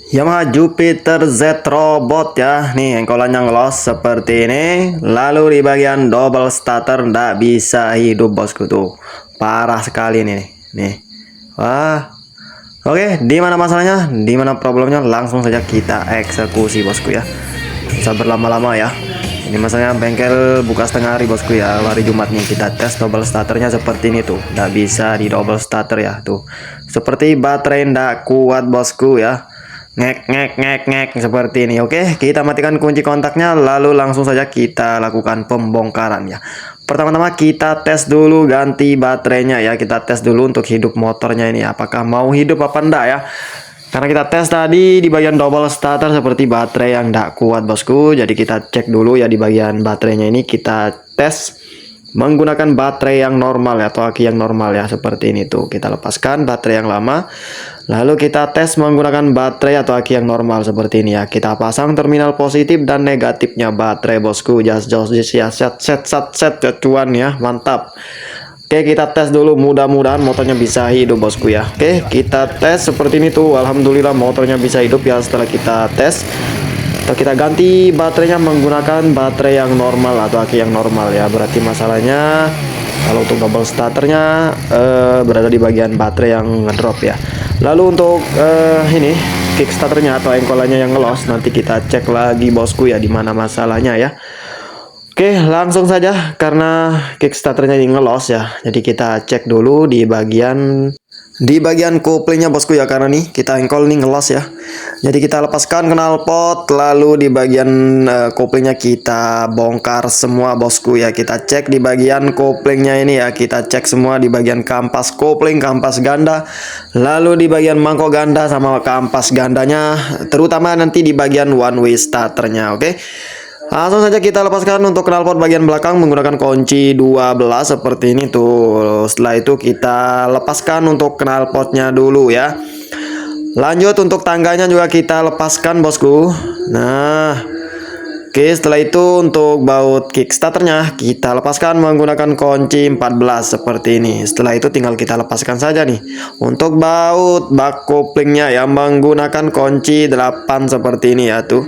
Yamaha Jupiter Z Robot ya. Nih engkolannya ngelos seperti ini. Lalu di bagian double starter ndak bisa hidup bosku tuh. Parah sekali nih. Nih. Wah. Oke, di mana masalahnya? Di mana problemnya? Langsung saja kita eksekusi bosku ya. Bisa berlama-lama ya. Ini masalahnya bengkel buka setengah hari bosku ya. Hari Jumat nih kita tes double starternya seperti ini tuh. Nggak bisa di double starter ya tuh. Seperti baterai ndak kuat bosku ya. Ngek ngek ngek ngek seperti ini. Oke, kita matikan kunci kontaknya lalu langsung saja kita lakukan pembongkaran ya. Pertama-tama kita tes dulu ganti baterainya ya. Kita tes dulu untuk hidup motornya ini apakah mau hidup apa enggak ya. Karena kita tes tadi di bagian double starter seperti baterai yang enggak kuat bosku. Jadi kita cek dulu ya di bagian baterainya ini kita tes menggunakan baterai yang normal ya, atau aki yang normal ya, seperti ini tuh. Kita lepaskan baterai yang lama lalu kita tes menggunakan baterai atau aki yang normal seperti ini ya. Kita pasang terminal positif dan negatifnya baterai bosku. Just ya, set cuan ya, mantap. Oke, kita tes dulu, mudah-mudahan motornya bisa hidup bosku ya. Oke, kita tes seperti ini tuh. Alhamdulillah motornya bisa hidup ya setelah kita tes. Kita ganti baterainya menggunakan baterai yang normal atau aki yang normal ya. Berarti masalahnya kalau untuk double starternya berada di bagian baterai yang ngedrop ya. Lalu untuk ini kickstarternya atau engkolannya yang ngelos, nanti kita cek lagi bosku ya di mana masalahnya ya. Oke, langsung saja karena kickstarternya ini ngelos ya. Jadi kita cek dulu di bagian koplingnya bosku ya, karena nih kita engkol nih ngelos ya. Jadi kita lepaskan knalpot lalu di bagian koplingnya kita bongkar semua bosku ya. Kita cek di bagian koplingnya ini ya, kita cek semua di bagian kampas kopling, kampas ganda, lalu di bagian mangkok ganda sama kampas gandanya, terutama nanti di bagian one way starternya. Oke, langsung saja kita lepaskan untuk knalpot bagian belakang menggunakan kunci 12 seperti ini tuh. Setelah itu kita lepaskan untuk knalpotnya dulu ya. Lanjut untuk tangganya juga kita lepaskan bosku. Nah, oke, setelah itu untuk baut kickstarternya kita lepaskan menggunakan kunci 14 seperti ini. Setelah itu tinggal kita lepaskan saja nih. Untuk baut bak koplingnya ya menggunakan kunci 8 seperti ini ya tuh.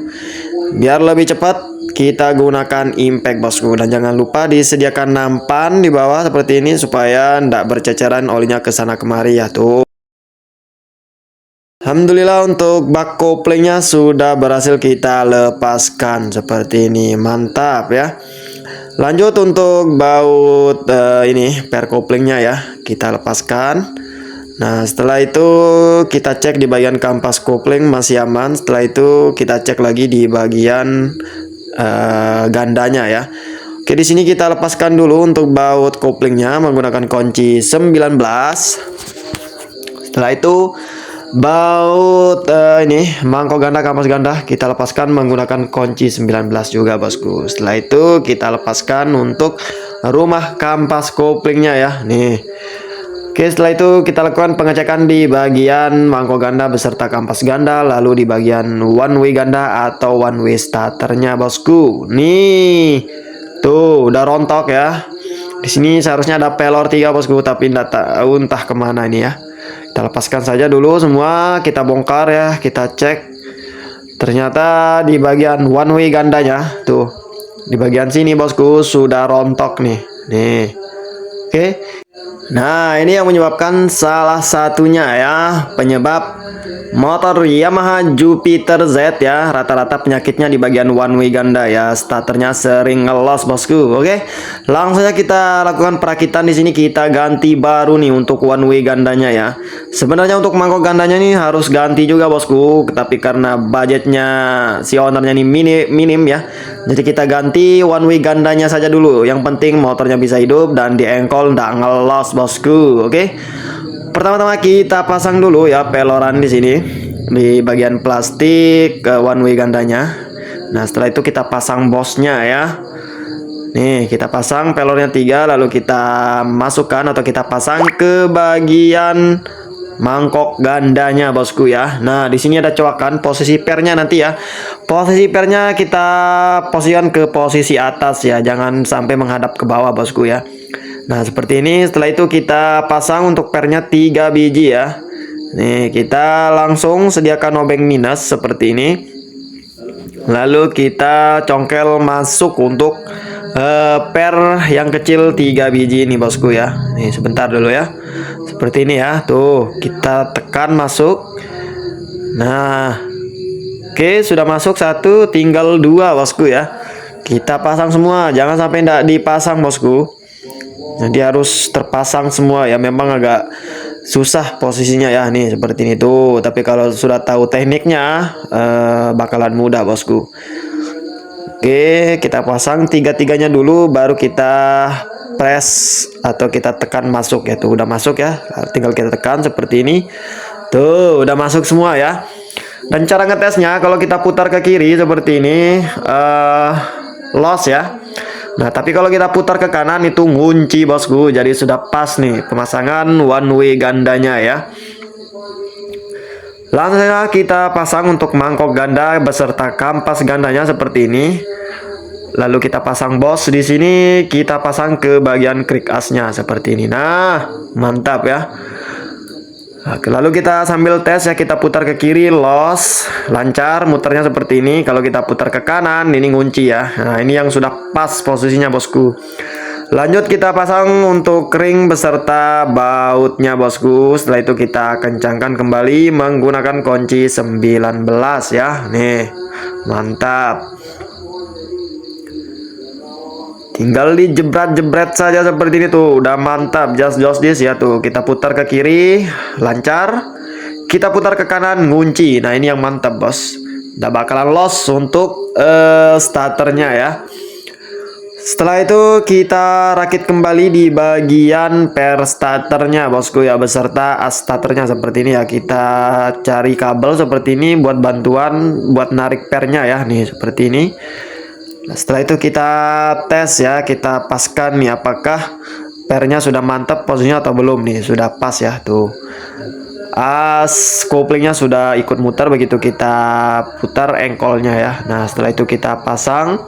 Biar lebih cepat kita gunakan impact bosku, dan jangan lupa disediakan nampan di bawah seperti ini supaya tidak berceceran olinya ke sana kemari ya tuh. Alhamdulillah untuk bak koplingnya sudah berhasil kita lepaskan seperti ini, mantap ya. Lanjut untuk baut ini per koplingnya ya kita lepaskan. Nah, setelah itu kita cek di bagian kampas kopling masih aman. Setelah itu kita cek lagi di bagian gandanya ya. Oke, di sini kita lepaskan dulu untuk baut koplingnya menggunakan kunci 19. Setelah itu baut ini mangkok ganda, kampas ganda kita lepaskan menggunakan kunci 19 juga bosku. Setelah itu kita lepaskan untuk rumah kampas koplingnya ya. Nih. Oke, setelah itu kita lakukan pengecekan di bagian mangkok ganda beserta kampas ganda, lalu di bagian one way ganda atau one way starternya bosku. Nih, tuh udah rontok ya. Di sini seharusnya ada pelor 3 bosku, tapi tidak tahu entah kemana ini ya. Kita lepaskan saja dulu semua, kita bongkar ya, kita cek. Ternyata di bagian one way gandanya, tuh di bagian sini bosku sudah rontok nih. Nih, oke. Nah, ini yang menyebabkan salah satunya ya, penyebab motor Yamaha Jupiter Z ya, rata-rata penyakitnya di bagian one way ganda ya, starternya sering ngelos bosku. Oke, langsung saja kita lakukan perakitan di sini, kita ganti baru nih untuk one way gandanya ya. Sebenarnya untuk mangkok gandanya nih harus ganti juga bosku, tapi karena budgetnya si ownernya nih minim ya, jadi kita ganti one way gandanya saja dulu. Yang penting motornya bisa hidup dan di engkol nggak ngelos bosku. Oke, pertama-tama kita pasang dulu ya peloran di sini di bagian plastik ke one way gandanya. Nah, setelah itu kita pasang bosnya ya. Nih, kita pasang pelornya 3 lalu kita masukkan atau kita pasang ke bagian mangkok gandanya bosku ya. Nah, di sini ada coakan posisi pernya nanti ya. Posisi pernya kita posisikan ke posisi atas ya, jangan sampai menghadap ke bawah bosku ya. Nah, seperti ini. Setelah itu kita pasang untuk pernya 3 biji ya. Nih, kita langsung sediakan obeng minus seperti ini. Lalu kita congkel masuk untuk per yang kecil 3 biji ini bosku ya. Nih sebentar dulu ya. Seperti ini ya. Tuh, kita tekan masuk. Nah, oke, sudah masuk satu, tinggal 2 bosku ya. Kita pasang semua, jangan sampai tidak dipasang bosku. Jadi harus terpasang semua ya. Memang agak susah posisinya ya, nih seperti ini tuh. Tapi kalau sudah tahu tekniknya bakalan mudah bosku. Oke, kita pasang tiga-tiganya dulu, baru kita press atau kita tekan masuk ya. Tuh udah masuk ya, tinggal kita tekan seperti ini. Tuh udah masuk semua ya. Dan cara ngetesnya kalau kita putar ke kiri seperti ini loss ya. Nah, tapi kalau kita putar ke kanan itu ngunci bosku. Jadi sudah pas nih pemasangan one way gandanya ya. Langsung saja kita pasang untuk mangkok ganda beserta kampas gandanya seperti ini. Lalu kita pasang bos di sini, kita pasang ke bagian krik asnya seperti ini. Nah, mantap ya. Lalu kita sambil tes ya, kita putar ke kiri loss, lancar muternya seperti ini. Kalau kita putar ke kanan ini ngunci ya. Nah, ini yang sudah pas posisinya bosku. Lanjut kita pasang untuk ring beserta bautnya bosku. Setelah itu kita kencangkan kembali menggunakan kunci 19 ya. Nih, mantap. Tinggal dijebret-jebret saja seperti ini tuh. Udah mantap, just this ya tuh. Kita putar ke kiri, lancar. Kita putar ke kanan, ngunci. Nah, ini yang mantap, bos. Udah bakalan loss untuk starternya ya. Setelah itu kita rakit kembali di bagian per starternya bosku ya, beserta as starternya seperti ini ya. Kita cari kabel seperti ini buat bantuan buat narik pernya ya, nih seperti ini. Nah, setelah itu kita tes ya, kita paskan nih apakah pernya sudah mantap posisinya atau belum nih. Sudah pas ya tuh. As koplingnya sudah ikut muter begitu kita putar engkolnya ya. Nah, setelah itu kita pasang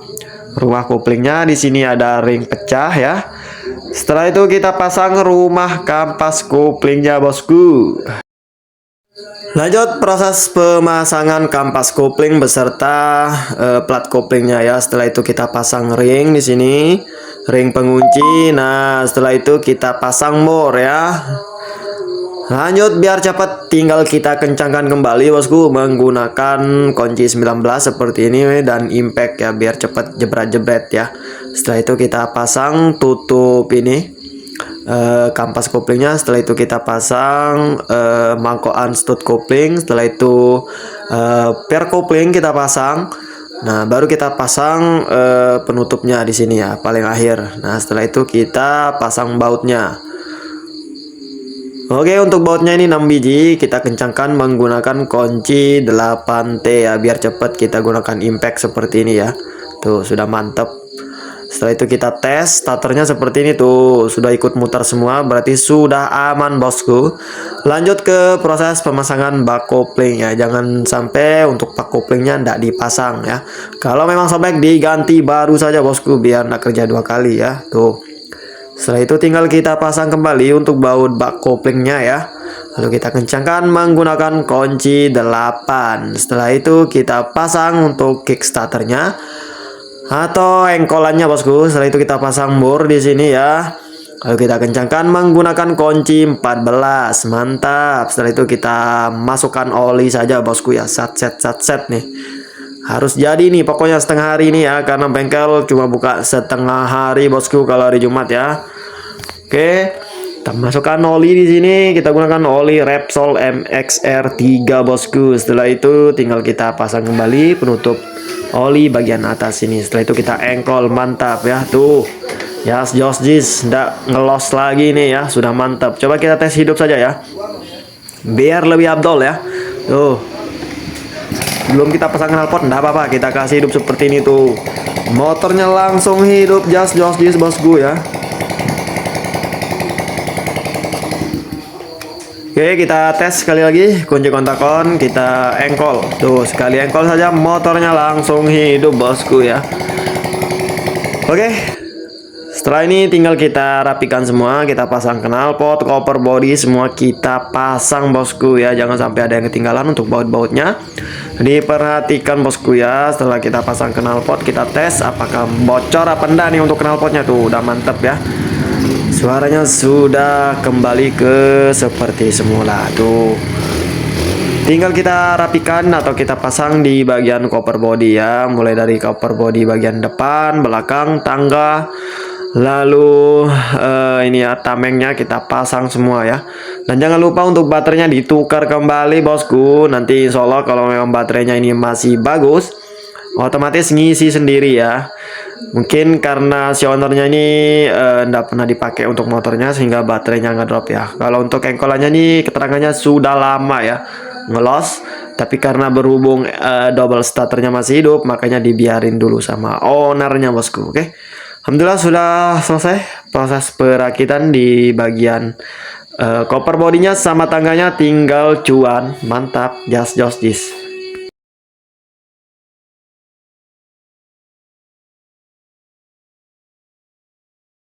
rumah koplingnya. Di sini ada ring pecah ya. Setelah itu kita pasang rumah kampas koplingnya bosku. Lanjut proses pemasangan kampas kopling beserta plat koplingnya ya. Setelah itu kita pasang ring di sini, ring pengunci. Nah, setelah itu kita pasang bor ya. Lanjut biar cepat tinggal kita kencangkan kembali bosku menggunakan kunci 19 seperti ini dan impact ya biar cepat jebret-jebret ya. Setelah itu kita pasang tutup ini kampas koplingnya. Setelah itu kita pasang mangkokan stud kopling. Setelah itu per kopling kita pasang. Nah, baru kita pasang penutupnya di sini ya, paling akhir. Nah, setelah itu kita pasang bautnya. Oke, untuk bautnya ini 6 biji. Kita kencangkan menggunakan kunci 8T ya, biar cepat kita gunakan impact seperti ini ya. Tuh, sudah mantap. Setelah itu kita tes starternya seperti ini tuh, sudah ikut muter semua, berarti sudah aman bosku. Lanjut ke proses pemasangan bak kopling ya. Jangan sampai untuk bak koplingnya tidak dipasang ya. Kalau memang sobek diganti baru saja bosku, biar tidak kerja 2 kali ya. Tuh. Setelah itu tinggal kita pasang kembali untuk baut bak koplingnya ya. Lalu kita kencangkan menggunakan kunci 8. Setelah itu kita pasang untuk kickstarternya atau engkolannya bosku. Setelah itu kita pasang bor di sini ya. Lalu kita kencangkan menggunakan kunci 14. Mantap. Setelah itu kita masukkan oli saja bosku ya. Set nih. Harus jadi nih pokoknya setengah hari ini ya, karena bengkel cuma buka setengah hari bosku kalau hari Jumat ya. Oke, kita masukkan oli di sini. Kita gunakan oli Repsol MXR3 bosku. Setelah itu tinggal kita pasang kembali penutup oli bagian atas ini. Setelah itu kita engkol, mantap ya tuh. Ya, Josjis ndak ngelos lagi nih ya, sudah mantap. Coba kita tes hidup saja ya, biar lebih abdol ya. Tuh, belum kita pasang knalpot ndak apa-apa, kita kasih hidup seperti ini tuh. Motornya langsung hidup, Josjis bosku ya. Oke, kita tes sekali lagi, kunci kontak on, kita engkol. Tuh, sekali engkol saja motornya langsung hidup bosku ya. Oke, Setelah ini tinggal kita rapikan semua, kita pasang knalpot, cover body, semua kita pasang bosku ya. Jangan sampai ada yang ketinggalan untuk baut-bautnya. Diperhatikan bosku ya. Setelah kita pasang knalpot, kita tes apakah bocor apa enggak nih untuk knalpotnya tuh. Udah mantep ya. Suaranya sudah kembali ke seperti semula tuh. Tinggal kita rapikan atau kita pasang di bagian cover body ya. Mulai dari cover body bagian depan, belakang, tangga. Lalu ini ya tamengnya kita pasang semua ya. Dan jangan lupa untuk baterainya ditukar kembali bosku. Nanti insya Allah kalau memang baterainya ini masih bagus, otomatis ngisi sendiri ya. Mungkin karena si ownernya ini enggak pernah dipakai untuk motornya sehingga baterainya nggak drop ya. Kalau untuk engkolannya ini keterangannya sudah lama ya ngelos, tapi karena berhubung double starternya masih hidup, makanya dibiarin dulu sama ownernya bosku. Oke. Alhamdulillah sudah selesai proses perakitan di bagian cover bodinya sama tangganya, tinggal cuan. Mantap, just this.